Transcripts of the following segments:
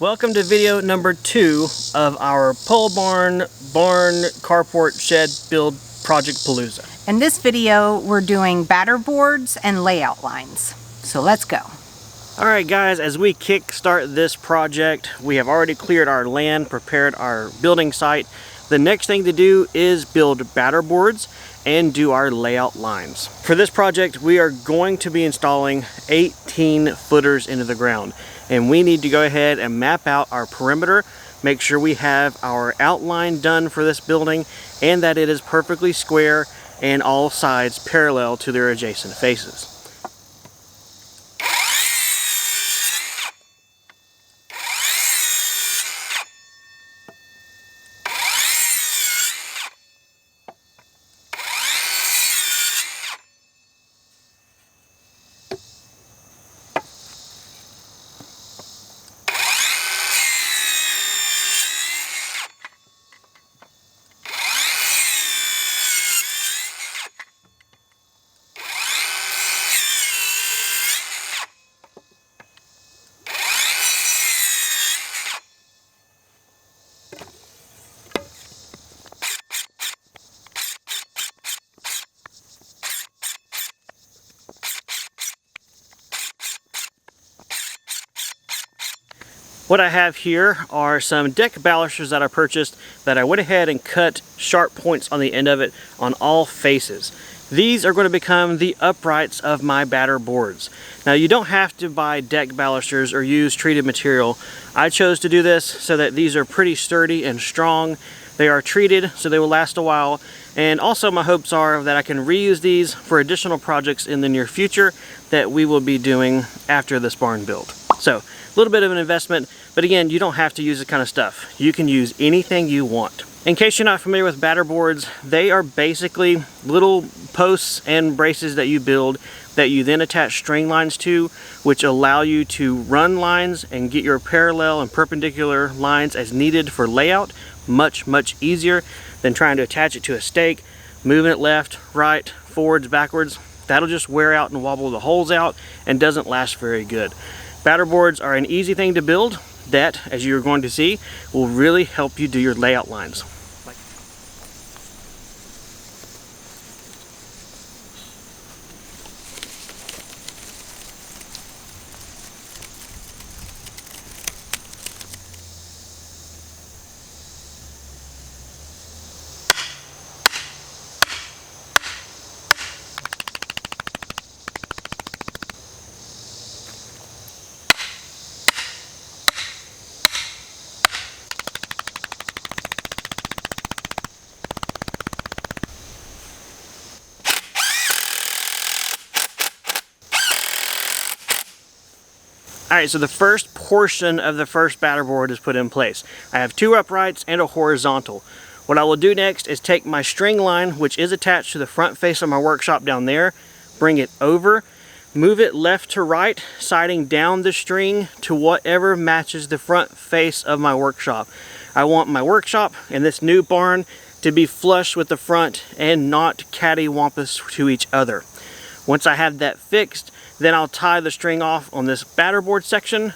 Welcome to video number 2 of our pole barn, carport, shed build project palooza. In this video, we're doing batter boards and layout lines. So let's go. Alright guys, as we kick start this project, we have already cleared our land, prepared our building site. The next thing to do is build batter boards and do our layout lines. For this project, we are going to be installing 18 footers into the ground. And we need to go ahead and map out our perimeter, make sure we have our outline done for this building, and that it is perfectly square and all sides parallel to their adjacent faces. What I have here are some deck balusters that I purchased that I went ahead and cut sharp points on the end of it on all faces. These are going to become the uprights of my batter boards. Now you don't have to buy deck balusters or use treated material. I chose to do this so that these are pretty sturdy and strong. They are treated so they will last a while, and also my hopes are that I can reuse these for additional projects in the near future that we will be doing after this barn build. So a little bit of an investment, but again, you don't have to use this kind of stuff. You can use anything you want. In case you're not familiar with batter boards, they are basically little posts and braces that you build that you then attach string lines to, which allow you to run lines and get your parallel and perpendicular lines as needed for layout much easier than trying to attach it to a stake, moving it left, right, forwards, backwards. That'll just wear out and wobble the holes out and doesn't last very good. Batter boards are an easy thing to build that, as you're going to see, will really help you do your layout lines. Alright, so the first portion of the first batter board is put in place. I have 2 uprights and a horizontal. What I will do next is take my string line, which is attached to the front face of my workshop down there, bring it over, move it left to right, siding down the string to whatever matches the front face of my workshop. I want my workshop and this new barn to be flush with the front and not cattywampus to each other. Once I have that fixed, then I'll tie the string off on this batter board section.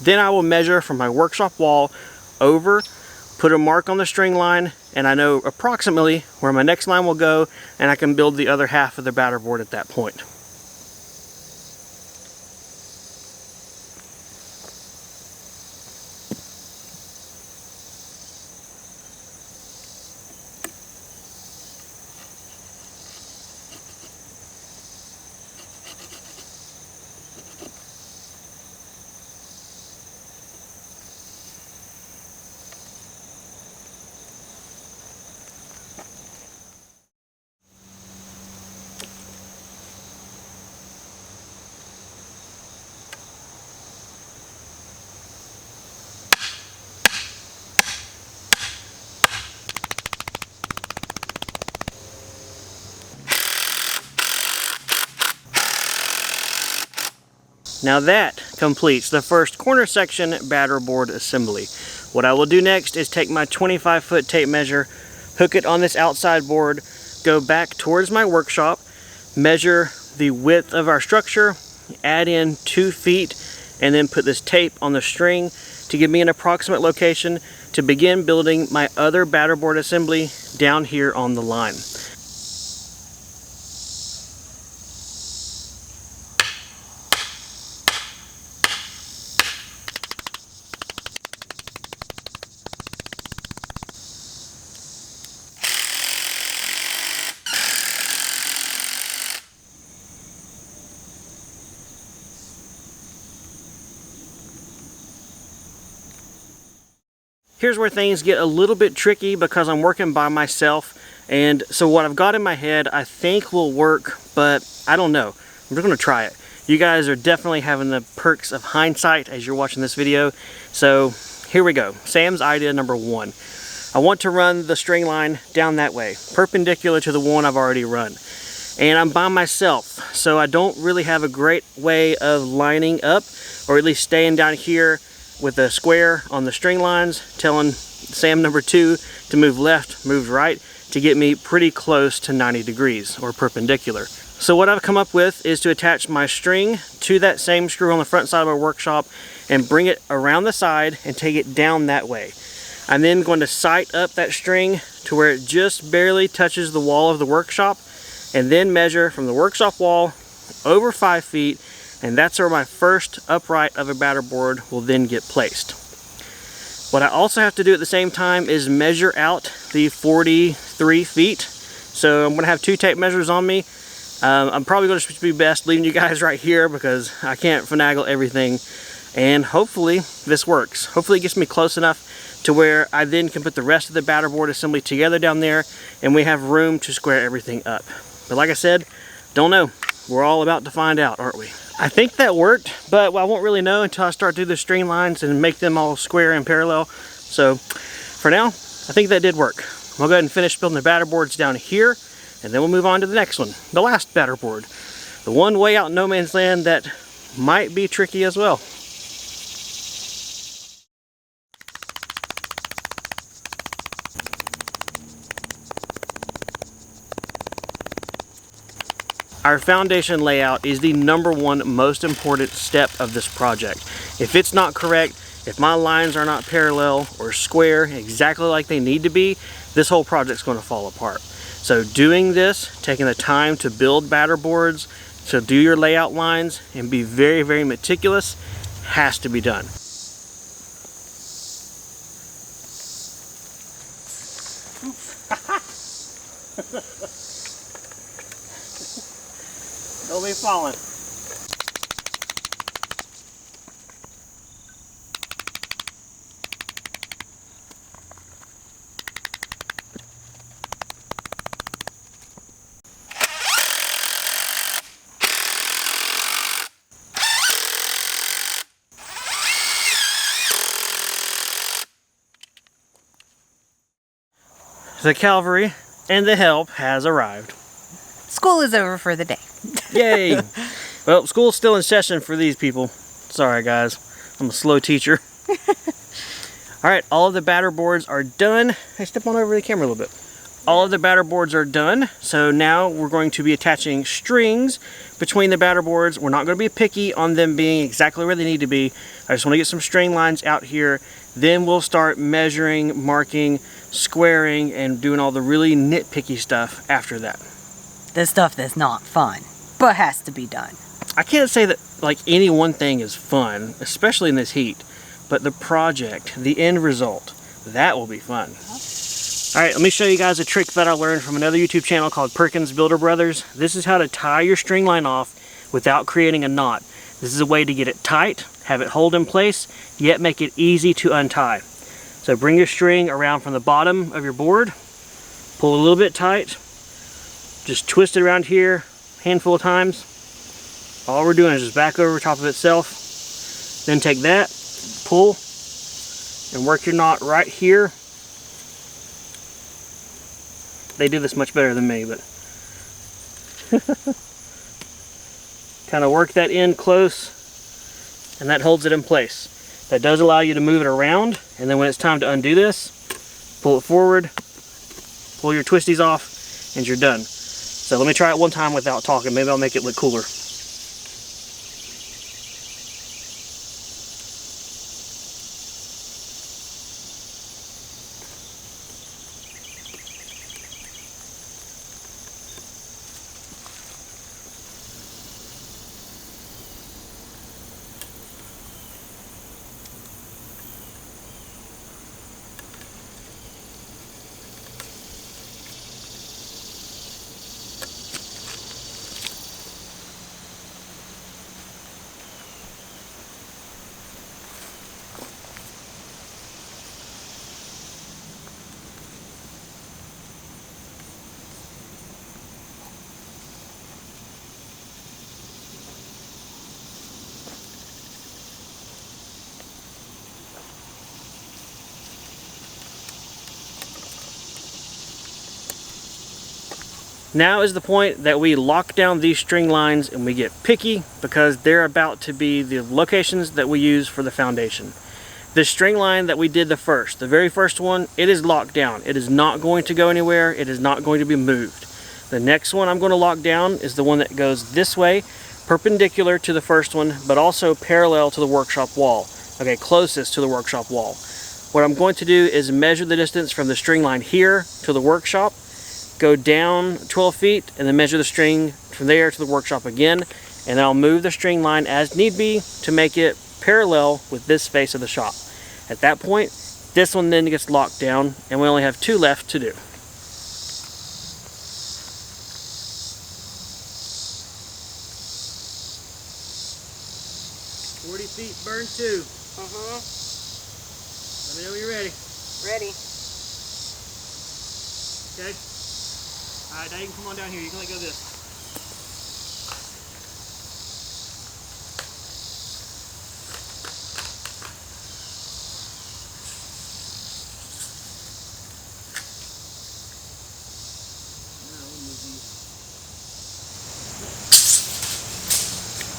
Then I will measure from my workshop wall over, put a mark on the string line, and I know approximately where my next line will go, and I can build the other half of the batter board at that point. Now that completes the first corner section batter board assembly. What I will do next is take my 25-foot tape measure, hook it on this outside board, go back towards my workshop, measure the width of our structure, add in 2 feet, and then put this tape on the string to give me an approximate location to begin building my other batter board assembly down here on the line. Here's where things get a little bit tricky because I'm working by myself, and so what I've got in my head I think will work, but I don't know. I'm just gonna try it. You guys are definitely having the perks of hindsight as you're watching this video. So here we go. Sam's idea number one. I want to run the string line down that way, perpendicular to the one I've already run. And I'm by myself, so I don't really have a great way of lining up, or at least staying down here with a square on the string lines, telling Sam number two to move left, move right, to get me pretty close to 90 degrees or perpendicular. So what I've come up with is to attach my string to that same screw on the front side of our workshop and bring it around the side and take it down that way. I'm then going to sight up that string to where it just barely touches the wall of the workshop, and then measure from the workshop wall over 5 feet, and that's where my first upright of a batter board will then get placed. What I also have to do at the same time is measure out the 43 feet. So I'm gonna have 2 tape measures on me. I'm probably gonna be best leaving you guys right here because I can't finagle everything. And hopefully this works. Hopefully it gets me close enough to where I then can put the rest of the batter board assembly together down there and we have room to square everything up. But like I said, don't know. We're all about to find out, aren't we? I think that worked, but I won't really know until I start through the string lines and make them all square and parallel. So for now, I think that did work. We'll go ahead and finish building the batter boards down here, and then we'll move on to the next one, the last batter board. The one way out in no man's land that might be tricky as well. Our foundation layout is the #1 most important step of this project. If it's not correct, if my lines are not parallel or square exactly like they need to be, this whole project's going to fall apart. So doing this, taking the time to build batter boards, to do your layout lines and be very, very meticulous, has to be done. Don't be falling. The cavalry and the help has arrived. School is over for the day. Yay! Well, school's still in session for these people. Sorry guys, I'm a slow teacher. Alright, all of the batter boards are done. Hey, step on over the camera a little bit. All of the batter boards are done, so now we're going to be attaching strings between the batter boards. We're not going to be picky on them being exactly where they need to be. I just want to get some string lines out here. Then we'll start measuring, marking, squaring, and doing all the really nitpicky stuff after that. The stuff that's not fun, but has to be done. I can't say that like any one thing is fun, especially in this heat, but the project, the end result, that will be fun. Alright, let me show you guys a trick that I learned from another YouTube channel called Perkins Builder Brothers. This is how to tie your string line off without creating a knot. This is a way to get it tight, have it hold in place, yet make it easy to untie. So bring your string around from the bottom of your board, pull a little bit tight, just twist it around here a handful of times. All we're doing is just back over top of itself. Then take that, pull, and work your knot right here. They do this much better than me, but kind of work that in close, and that holds it in place. That does allow you to move it around, and then when it's time to undo this, pull it forward, pull your twisties off, and you're done. So let me try it one time without talking. Maybe I'll make it look cooler. Now is the point that we lock down these string lines and we get picky because they're about to be the locations that we use for the foundation. The string line that we did the very first one, it is locked down. It is not going to go anywhere. It is not going to be moved. The next one I'm going to lock down is the one that goes this way, perpendicular to the first one, but also parallel to the workshop wall. Okay, closest to the workshop wall. What I'm going to do is measure the distance from the string line here to the workshop, go down 12 feet, and then measure the string from there to the workshop again, and then I'll move the string line as need be to make it parallel with this face of the shop. At that point, this one then gets locked down, and we only have 2 left to do. 40 feet, burn 2. Let me know when you're ready. Ready. Okay. Alright, now you can come on down here. You can let go of this.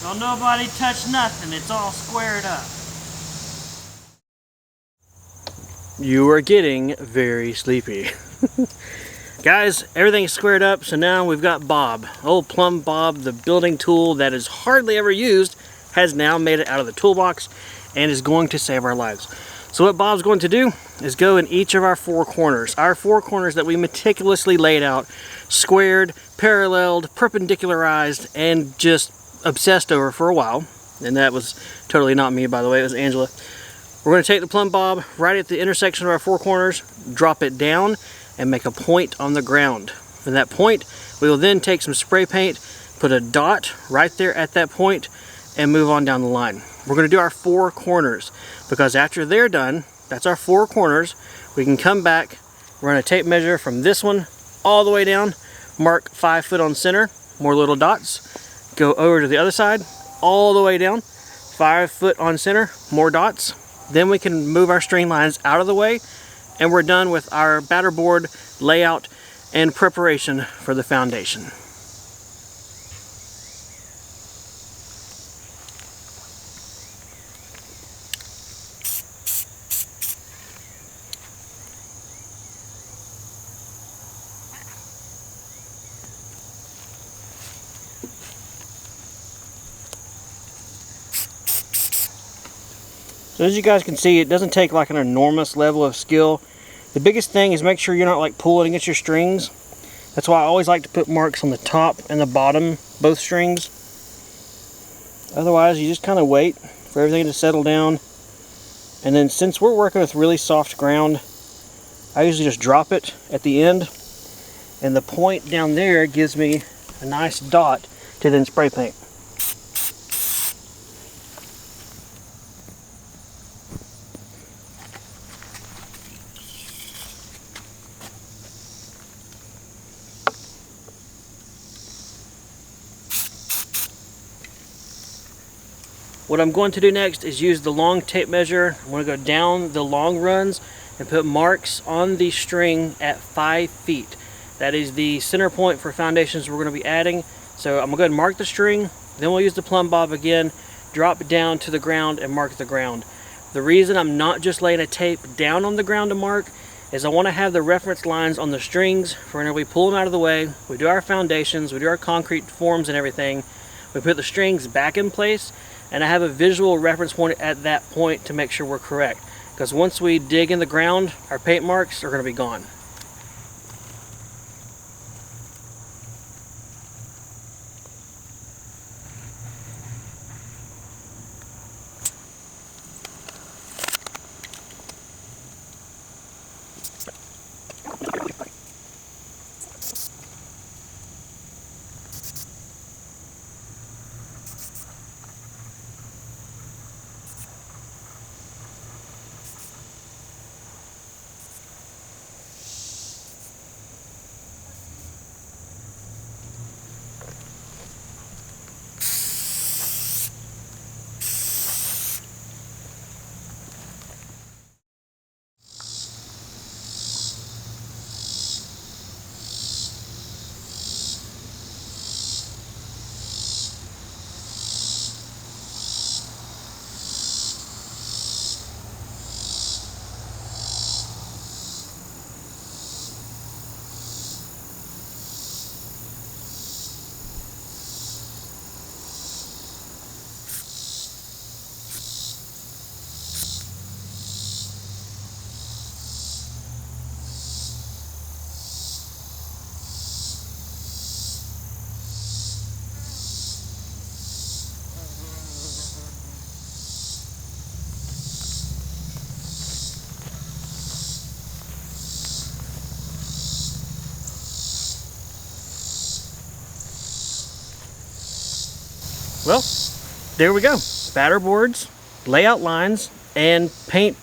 Don't nobody touch nothing. It's all squared up. You are getting very sleepy. Guys, everything's squared up, so now we've got Bob. Old Plumb Bob, the building tool that is hardly ever used, has now made it out of the toolbox and is going to save our lives. So what Bob's going to do is go in each of our 4 corners. Our 4 corners that we meticulously laid out, squared, paralleled, perpendicularized, and just obsessed over for a while. And that was totally not me, by the way, it was Angela. We're going to take the Plumb Bob right at the intersection of our 4 corners, drop it down, and make a point on the ground. From that point, we will then take some spray paint, put a dot right there at that point, and move on down the line. We're going to do our 4 corners, because after they're done, that's our 4 corners, we can come back, run a tape measure from this one all the way down, mark 5 foot on center, more little dots, go over to the other side, all the way down, 5 foot on center, more dots. Then we can move our string lines out of the way, and we're done with our batter board layout and preparation for the foundation. So as you guys can see, it doesn't take like an enormous level of skill. The biggest thing is make sure you're not like pulling against your strings. That's why I always like to put marks on the top and the bottom, both strings. Otherwise, you just kind of wait for everything to settle down. And then since we're working with really soft ground, I usually just drop it at the end. And the point down there gives me a nice dot to then spray paint. What I'm going to do next is use the long tape measure. I'm going to go down the long runs and put marks on the string at 5 feet. That is the center point for foundations we're going to be adding. So I'm going to go ahead and mark the string, then we'll use the Plumb Bob again, drop it down to the ground and mark the ground. The reason I'm not just laying a tape down on the ground to mark is I want to have the reference lines on the strings for whenever we pull them out of the way, we do our foundations, we do our concrete forms and everything, we put the strings back in place, and I have a visual reference point at that point to make sure we're correct. Because once we dig in the ground, our paint marks are going to be gone. well, there we go. Batter boards, layout lines, and paint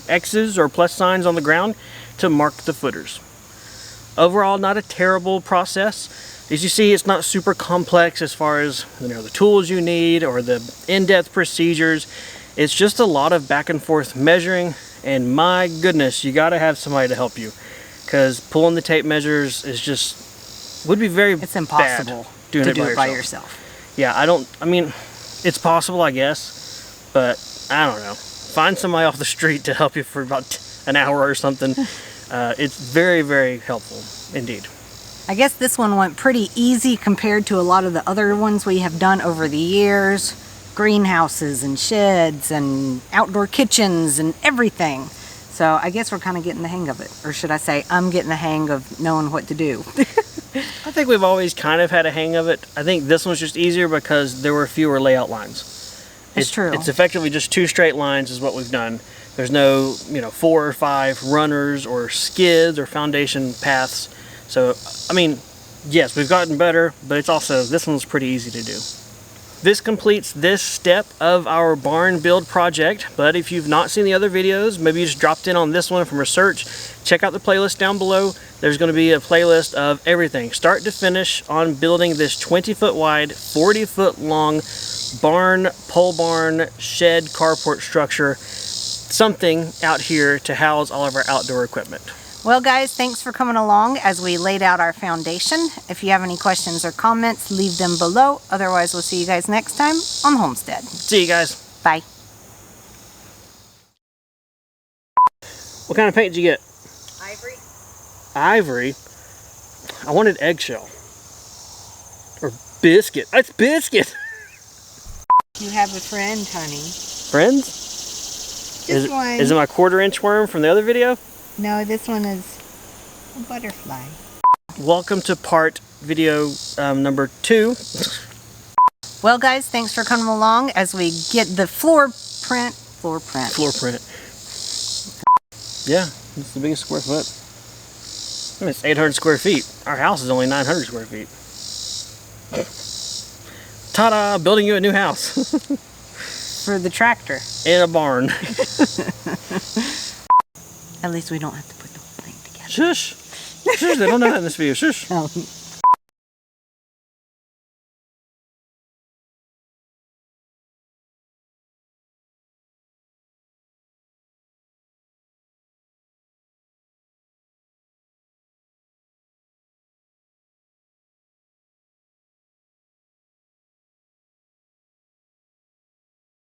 X's or plus signs on the ground to mark the footers. Overall, not a terrible process. As you see, it's not super complex as far as the tools you need or the in-depth procedures. It's just a lot of back and forth measuring, and my goodness, you gotta have somebody to help you, because pulling the tape measures would be very It's impossible doing to it do by it by yourself. yourself. I mean, it's possible, I guess, but I don't know. Find somebody off the street to help you for about an hour or something. It's very, very helpful indeed. I guess this one went pretty easy compared to a lot of the other ones we have done over the years. Greenhouses and sheds and outdoor kitchens and everything. So I guess we're kind of getting the hang of it. Or should I say, I'm getting the hang of knowing what to do. I think we've always kind of had a hang of it. I think this one's just easier because there were fewer layout lines. It's true. It's effectively just 2 straight lines is what we've done. There's no, 4 or 5 runners or skids or foundation paths. So, I mean, yes, we've gotten better, but it's also, this one's pretty easy to do. This completes this step of our barn build project, but if you've not seen the other videos, maybe you just dropped in on this one from research, check out the playlist down below. There's going to be a playlist of everything, start to finish, on building this 20-foot wide, 40-foot long barn, pole barn, shed, carport structure, something out here to house all of our outdoor equipment. Well guys, thanks for coming along as we laid out our foundation. If you have any questions or comments, leave them below. Otherwise, we'll see you guys next time on the Homestead. See you guys. Bye. What kind of paint did you get? Ivory. Ivory? I wanted eggshell. Or biscuit. That's biscuit! You have a friend, honey. Friends? This one. Is it my 1/4-inch worm from the other video? No, this one is a butterfly. Welcome to part video number 2. Well guys, thanks for coming along as we get the floor print. Yeah, it's the biggest square foot. I mean, it's 800 square feet. Our house is only 900 square feet. Ta-da! Building you a new house. For the tractor. In a barn. At least we don't have to put the whole thing together. Shush! Shush, they don't know that in this video. Shush! No.